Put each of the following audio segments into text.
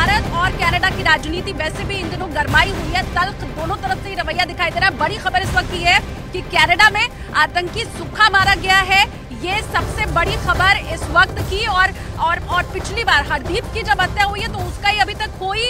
भारत और कनाडा की राजनीति वैसे भी इन दिनों गरमाई हुई है, तल्ख दोनों तरफ से ही रवैया दिखाई दे रहा है। बड़ी खबर इस वक्त की है कि कनाडा में आतंकी सुक्खा मारा गया है। ये सबसे बड़ी खबर इस वक्त की। और पिछली बार हरदीप की जब हत्या हुई है तो उसका ही अभी तक कोई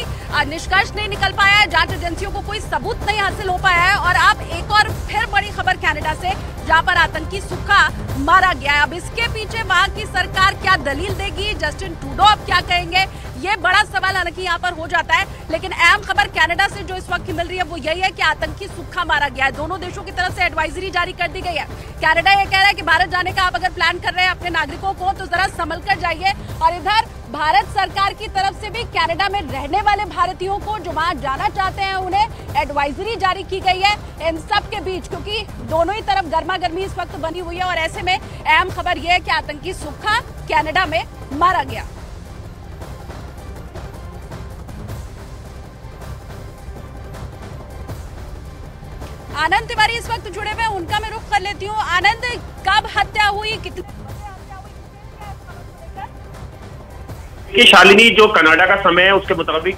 निष्कर्ष नहीं निकल पाया है, जांच एजेंसियों को कोई सबूत नहीं हासिल हो पाया है। और अब एक और फिर बड़ी खबर कनाडा से, जहां पर आतंकी सुक्खा मारा गया है। अब इसके पीछे वहां की सरकार क्या दलील देगी, जस्टिन ट्रूडो अब क्या कहेंगे, ये बड़ा सवाल हालांकि यहाँ पर हो जाता है। लेकिन अहम खबर कनाडा से जो इस वक्त की मिल रही है वो यही है कि आतंकी सुक्खा मारा गया है। दोनों देशों की तरफ से एडवाइजरी जारी कर दी गई है। कनाडा ये कह रहा है कि भारत जाने का आप अगर प्लान कर रहे हैं अपने नागरिकों को तो जरा संभल कर जाइए। और इधर भारत सरकार की तरफ से भी कनाडा में रहने वाले भारतीयों को जो वहां जाना चाहते हैं उन्हें एडवाइजरी जारी की गई है। इन सब के बीच क्योंकि दोनों ही तरफ गर्मा गर्मी इस वक्त बनी हुई है और ऐसे में अहम खबर यह है कि आतंकी सुक्खा कनाडा में मारा गया। आनंद तिवारी इस वक्त जुड़े हुए हैं, उनका मैं रुख कर लेती हूँ। आनंद, कब हत्या हुई, कितनी कि शालिनी, जो कनाडा का समय है उसके मुताबिक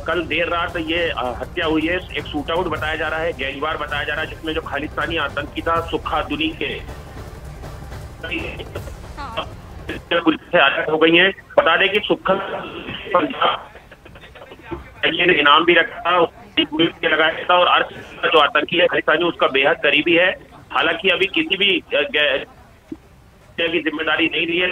कल देर रात ये हत्या हुई है। एक शूट आउट बताया जा रहा है, गैंगवार बताया जा रहा है, जिसमें जो खालिस्तानी आतंकी था सुक्खा दुनी के पुलिस से अलर्ट हो गई है। बता दें कि सुक्खा इनाम भी रखा था, पुलिस के लगाया था और अर्श जो आतंकी है खालिस्तानी उसका बेहद करीबी है। हालांकि अभी किसी भी की जिम्मेदारी नहीं दी है।